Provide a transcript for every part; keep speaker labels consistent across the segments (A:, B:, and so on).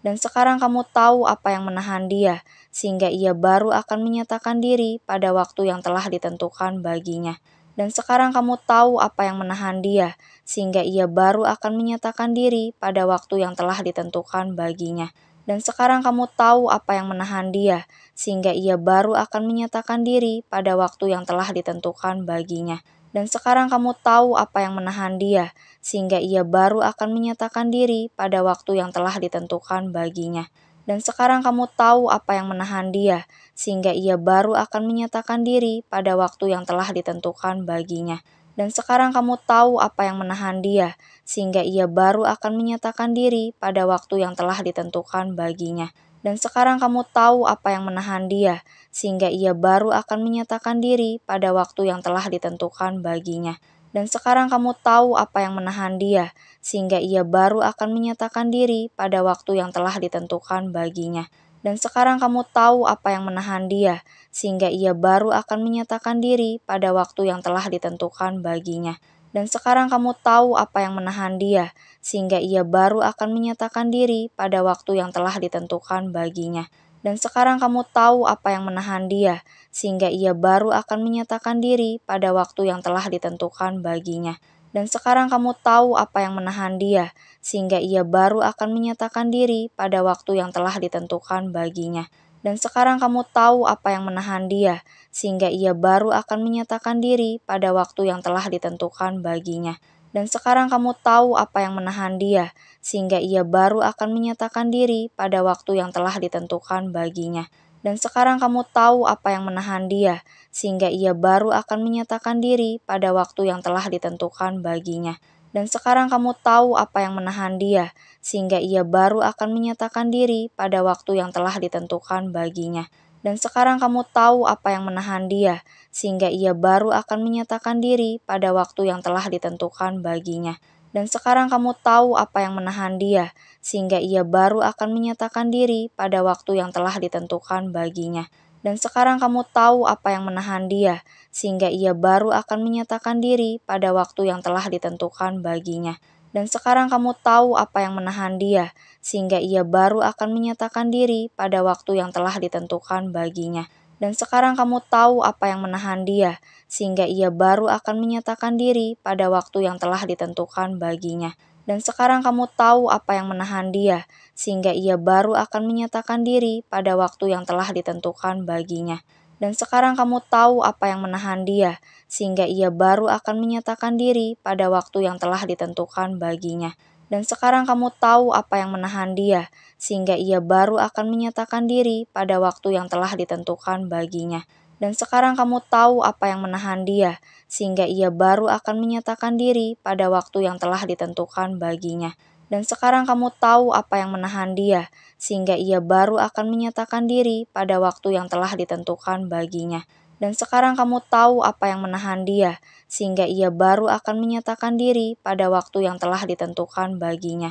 A: Dan sekarang kamu tahu apa yang menahan dia, sehingga ia baru akan menyatakan diri pada waktu yang telah ditentukan baginya. Dan sekarang kamu tahu apa yang menahan dia, sehingga ia baru akan menyatakan diri pada waktu yang telah ditentukan baginya. Dan sekarang kamu tahu apa yang menahan dia, sehingga ia baru akan menyatakan diri pada waktu yang telah ditentukan baginya. Dan sekarang kamu tahu apa yang menahan dia, sehingga ia baru akan menyatakan diri pada waktu yang telah ditentukan baginya. Dan sekarang kamu tahu apa yang menahan dia, sehingga ia baru akan menyatakan diri pada waktu yang telah ditentukan baginya. Dan sekarang kamu tahu apa yang menahan dia, sehingga ia baru akan menyatakan diri pada waktu yang telah ditentukan baginya. Dan sekarang kamu tahu apa yang menahan dia, sehingga ia baru akan menyatakan diri pada waktu yang telah ditentukan baginya. Dan sekarang kamu tahu apa yang menahan dia, sehingga ia baru akan menyatakan diri pada waktu yang telah ditentukan baginya. Dan sekarang kamu tahu apa yang menahan dia, sehingga ia baru akan menyatakan diri pada waktu yang telah ditentukan baginya. Dan sekarang kamu tahu apa yang menahan dia, sehingga ia baru akan menyatakan diri pada waktu yang telah ditentukan baginya. Dan sekarang kamu tahu apa yang menahan dia, sehingga ia baru akan menyatakan diri pada waktu yang telah ditentukan baginya. Dan sekarang kamu tahu apa yang menahan dia, sehingga ia baru akan menyatakan diri pada waktu yang telah ditentukan baginya. Dan sekarang kamu tahu apa yang menahan dia, sehingga ia baru akan menyatakan diri pada waktu yang telah ditentukan baginya. Dan sekarang kamu tahu apa yang menahan dia, sehingga ia baru akan menyatakan diri pada waktu yang telah ditentukan baginya. Dan sekarang kamu tahu apa yang menahan dia, sehingga ia baru akan menyatakan diri pada waktu yang telah ditentukan baginya. Dan sekarang kamu tahu apa yang menahan dia, sehingga ia baru akan menyatakan diri pada waktu yang telah ditentukan baginya. Dan sekarang kamu tahu apa yang menahan dia, sehingga ia baru akan menyatakan diri pada waktu yang telah ditentukan baginya. Dan sekarang kamu tahu apa yang menahan dia, sehingga ia baru akan menyatakan diri pada waktu yang telah ditentukan baginya. Dan sekarang kamu tahu apa yang menahan dia, sehingga ia baru akan menyatakan diri pada waktu yang telah ditentukan baginya. Dan sekarang kamu tahu apa yang menahan dia, sehingga ia baru akan menyatakan diri pada waktu yang telah ditentukan baginya. Dan sekarang kamu tahu apa yang menahan dia, sehingga ia baru akan menyatakan diri pada waktu yang telah ditentukan baginya. Dan sekarang kamu tahu apa yang menahan dia, sehingga ia baru akan menyatakan diri pada waktu yang telah ditentukan baginya. Dan sekarang kamu tahu apa yang menahan dia, sehingga ia baru akan menyatakan diri pada waktu yang telah ditentukan baginya. Dan sekarang kamu tahu apa yang menahan dia, sehingga ia baru akan menyatakan diri pada waktu yang telah ditentukan baginya. Dan sekarang kamu tahu apa yang menahan dia, sehingga ia baru akan menyatakan diri pada waktu yang telah ditentukan baginya. Dan sekarang kamu tahu apa yang menahan dia, sehingga ia baru akan menyatakan diri pada waktu yang telah ditentukan baginya. Dan sekarang kamu tahu apa yang menahan dia, sehingga ia baru akan menyatakan diri pada waktu yang telah ditentukan baginya.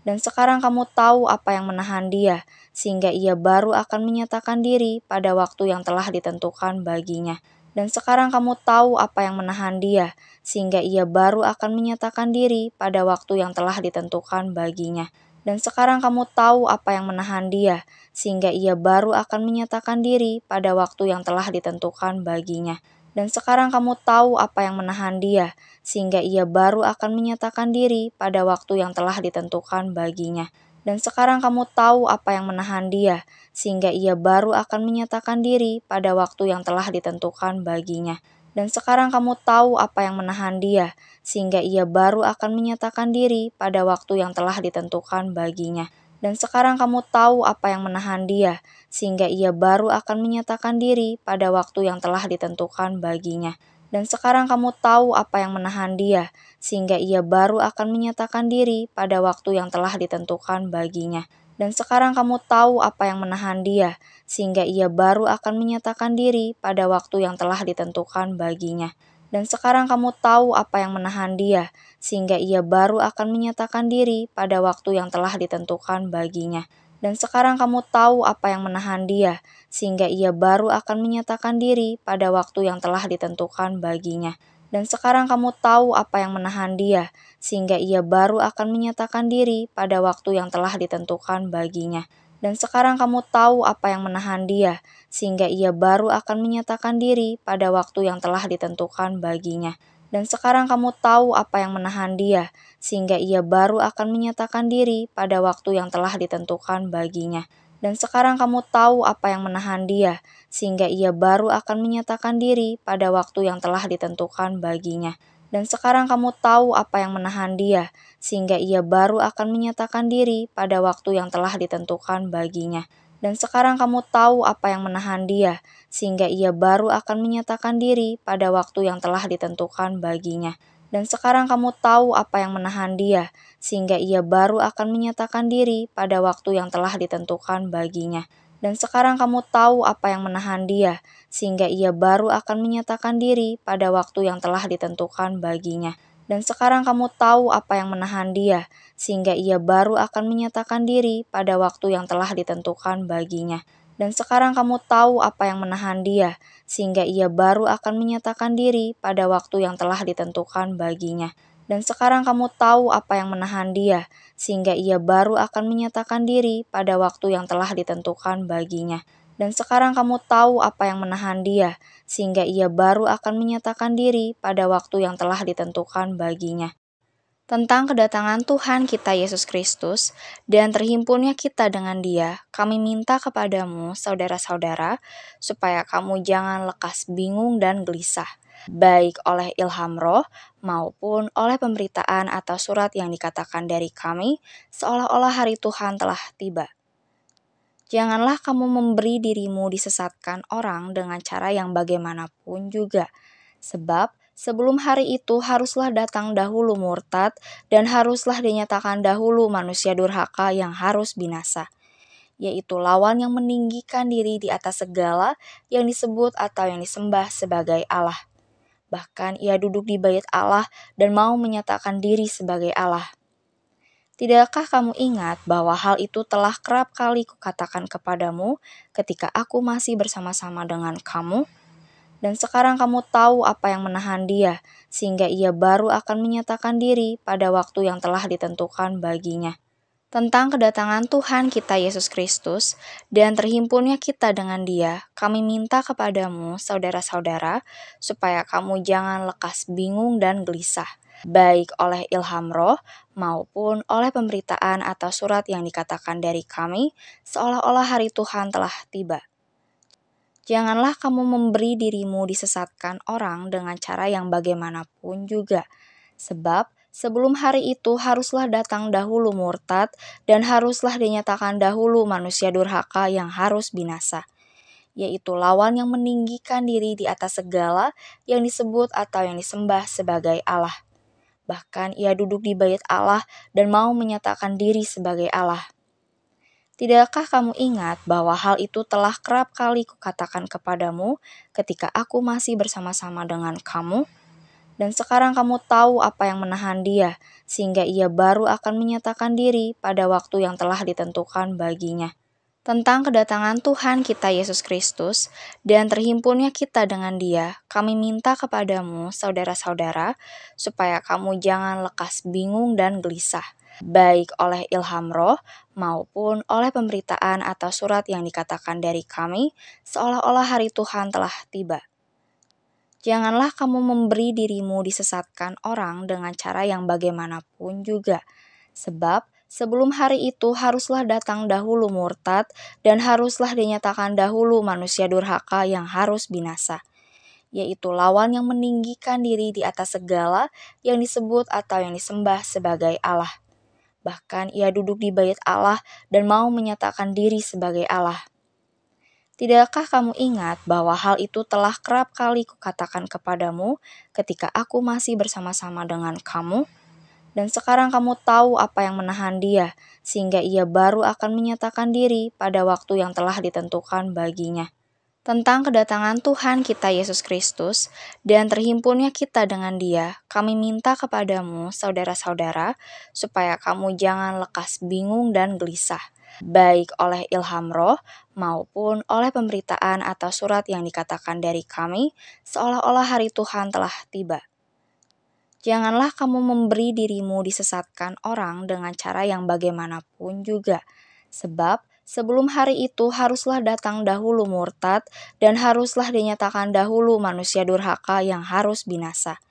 A: Dan sekarang kamu tahu apa yang menahan dia, sehingga ia baru akan menyatakan diri pada waktu yang telah ditentukan baginya. Dan sekarang kamu tahu apa yang menahan dia, sehingga ia baru akan menyatakan diri pada waktu yang telah ditentukan baginya. Dan sekarang kamu tahu apa yang menahan dia, sehingga ia baru akan menyatakan diri pada waktu yang telah ditentukan baginya. Dan sekarang kamu tahu apa yang menahan dia, sehingga ia baru akan menyatakan diri pada waktu yang telah ditentukan baginya. Dan sekarang kamu tahu apa yang menahan dia, sehingga ia baru akan menyatakan diri pada waktu yang telah ditentukan baginya. Dan sekarang kamu tahu apa yang menahan dia, sehingga ia baru akan menyatakan diri pada waktu yang telah ditentukan baginya. Dan sekarang kamu tahu apa yang menahan dia, sehingga ia baru akan menyatakan diri pada waktu yang telah ditentukan baginya. Dan sekarang kamu tahu apa yang menahan dia, sehingga ia baru akan menyatakan diri pada waktu yang telah ditentukan baginya. Dan sekarang kamu tahu apa yang menahan dia, sehingga ia baru akan menyatakan diri pada waktu yang telah ditentukan baginya. Dan sekarang kamu tahu apa yang menahan dia, sehingga ia baru akan menyatakan diri pada waktu yang telah ditentukan baginya. Dan sekarang kamu tahu apa yang menahan dia, sehingga ia baru akan menyatakan diri pada waktu yang telah ditentukan baginya. Dan sekarang kamu tahu apa yang menahan dia, sehingga ia baru akan menyatakan diri pada waktu yang telah ditentukan baginya. Dan sekarang kamu tahu apa yang menahan dia, sehingga ia baru akan menyatakan diri pada waktu yang telah ditentukan baginya. Dan sekarang kamu tahu apa yang menahan dia, sehingga ia baru akan menyatakan diri pada waktu yang telah ditentukan baginya. Dan sekarang kamu tahu apa yang menahan dia, sehingga ia baru akan menyatakan diri pada waktu yang telah ditentukan baginya. Dan sekarang kamu tahu apa yang menahan dia, sehingga ia baru akan menyatakan diri pada waktu yang telah ditentukan baginya. Dan sekarang kamu tahu apa yang menahan dia, sehingga ia baru akan menyatakan diri pada waktu yang telah ditentukan baginya. Dan sekarang kamu tahu apa yang menahan dia, sehingga ia baru akan menyatakan diri pada waktu yang telah ditentukan baginya. Dan sekarang kamu tahu apa yang menahan dia, sehingga ia baru akan menyatakan diri pada waktu yang telah ditentukan baginya. Dan sekarang kamu tahu apa yang menahan dia, sehingga ia baru akan menyatakan diri pada waktu yang telah ditentukan baginya. Dan sekarang kamu tahu apa yang menahan dia, sehingga ia baru akan menyatakan diri pada waktu yang telah ditentukan baginya. Dan sekarang kamu tahu apa yang menahan dia, sehingga ia baru akan menyatakan diri pada waktu yang telah ditentukan baginya. Dan sekarang kamu tahu apa yang menahan dia, sehingga ia baru akan menyatakan diri pada waktu yang telah ditentukan baginya. Tentang kedatangan Tuhan kita Yesus Kristus dan terhimpunnya kita dengan Dia, kami minta kepadamu, saudara-saudara, supaya kamu jangan lekas bingung dan gelisah, baik oleh ilham roh maupun oleh pemberitaan atau surat yang dikatakan dari kami, seolah-olah hari Tuhan telah tiba. Janganlah kamu memberi dirimu disesatkan orang dengan cara yang bagaimanapun juga, sebab sebelum hari itu haruslah datang dahulu murtad dan haruslah dinyatakan dahulu manusia durhaka yang harus binasa, yaitu lawan yang meninggikan diri di atas segala yang disebut atau yang disembah sebagai Allah. Bahkan ia duduk di bait Allah dan mau menyatakan diri sebagai Allah. Tidakkah kamu ingat bahwa hal itu telah kerap kali kukatakan kepadamu ketika aku masih bersama-sama dengan kamu? Dan sekarang kamu tahu apa yang menahan dia, sehingga ia baru akan menyatakan diri pada waktu yang telah ditentukan baginya. Tentang kedatangan Tuhan kita Yesus Kristus dan terhimpunnya kita dengan Dia, kami minta kepadamu, saudara-saudara, supaya kamu jangan lekas bingung dan gelisah, baik oleh ilham roh maupun oleh pemberitaan atau surat yang dikatakan dari kami, seolah-olah hari Tuhan telah tiba. Janganlah kamu memberi dirimu disesatkan orang dengan cara yang bagaimanapun juga, sebab sebelum hari itu haruslah datang dahulu murtad dan haruslah dinyatakan dahulu manusia durhaka yang harus binasa, yaitu lawan yang meninggikan diri di atas segala yang disebut atau yang disembah sebagai Allah. Bahkan ia duduk di bait Allah dan mau menyatakan diri sebagai Allah. Tidakkah kamu ingat bahwa hal itu telah kerap kali kukatakan kepadamu ketika aku masih bersama-sama dengan kamu? Dan sekarang kamu tahu apa yang menahan dia, sehingga ia baru akan menyatakan diri pada waktu yang telah ditentukan baginya. Tentang kedatangan Tuhan kita Yesus Kristus dan terhimpunnya kita dengan Dia, kami minta kepadamu, saudara-saudara, supaya kamu jangan lekas bingung dan gelisah, baik oleh ilham roh maupun oleh pemberitaan atau surat yang dikatakan dari kami, seolah-olah hari Tuhan telah tiba. Janganlah kamu memberi dirimu disesatkan orang dengan cara yang bagaimanapun juga, sebab sebelum hari itu haruslah datang dahulu murtad dan haruslah dinyatakan dahulu manusia durhaka yang harus binasa, yaitu lawan yang meninggikan diri di atas segala yang disebut atau yang disembah sebagai Allah. Bahkan ia duduk di bait Allah dan mau menyatakan diri sebagai Allah. Tidakkah kamu ingat bahwa hal itu telah kerap kali kukatakan kepadamu ketika aku masih bersama-sama dengan kamu? Dan sekarang kamu tahu apa yang menahan dia, sehingga ia baru akan menyatakan diri pada waktu yang telah ditentukan baginya. Tentang kedatangan Tuhan kita Yesus Kristus dan terhimpunnya kita dengan Dia, kami minta kepadamu, saudara-saudara, supaya kamu jangan lekas bingung dan gelisah, baik oleh ilham roh maupun oleh pemberitaan atau surat yang dikatakan dari kami, seolah-olah hari Tuhan telah tiba. Janganlah kamu memberi dirimu disesatkan orang dengan cara yang bagaimanapun juga. Sebab sebelum hari itu haruslah datang dahulu murtad dan haruslah dinyatakan dahulu manusia durhaka yang harus binasa,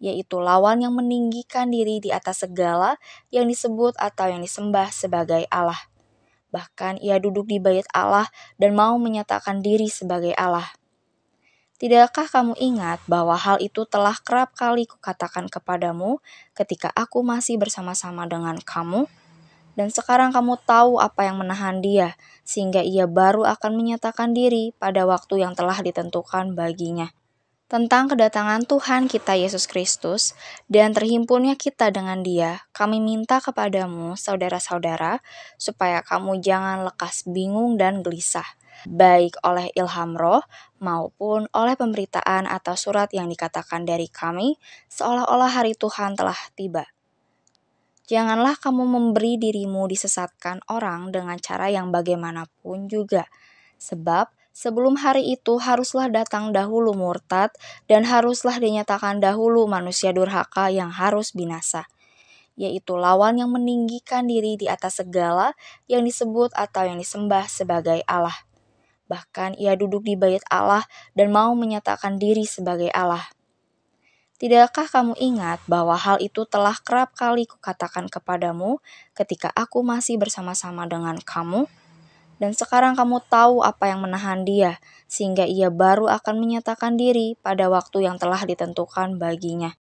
A: yaitu lawan yang meninggikan diri di atas segala yang disebut atau yang disembah sebagai Allah. Bahkan ia duduk di bait Allah dan mau menyatakan diri sebagai Allah. Tidakkah kamu ingat bahwa hal itu telah kerap kali kukatakan kepadamu ketika aku masih bersama-sama dengan kamu? Dan sekarang kamu tahu apa yang menahan dia, sehingga ia baru akan menyatakan diri pada waktu yang telah ditentukan baginya. Tentang kedatangan Tuhan kita Yesus Kristus dan terhimpunnya kita dengan Dia, kami minta kepadamu, saudara-saudara, supaya kamu jangan lekas bingung dan gelisah, baik oleh ilham roh maupun oleh pemberitaan atau surat yang dikatakan dari kami, seolah-olah hari Tuhan telah tiba. Janganlah kamu memberi dirimu disesatkan orang dengan cara yang bagaimanapun juga. Sebab sebelum hari itu haruslah datang dahulu murtad dan haruslah dinyatakan dahulu manusia durhaka yang harus binasa, yaitu lawan yang meninggikan diri di atas segala yang disebut atau yang disembah sebagai Allah. Bahkan ia duduk di bait Allah dan mau menyatakan diri sebagai Allah. Tidakkah kamu ingat bahwa hal itu telah kerap kali kukatakan kepadamu ketika aku masih bersama-sama dengan kamu? Dan sekarang kamu tahu apa yang menahan dia, sehingga ia baru akan menyatakan diri pada waktu yang telah ditentukan baginya.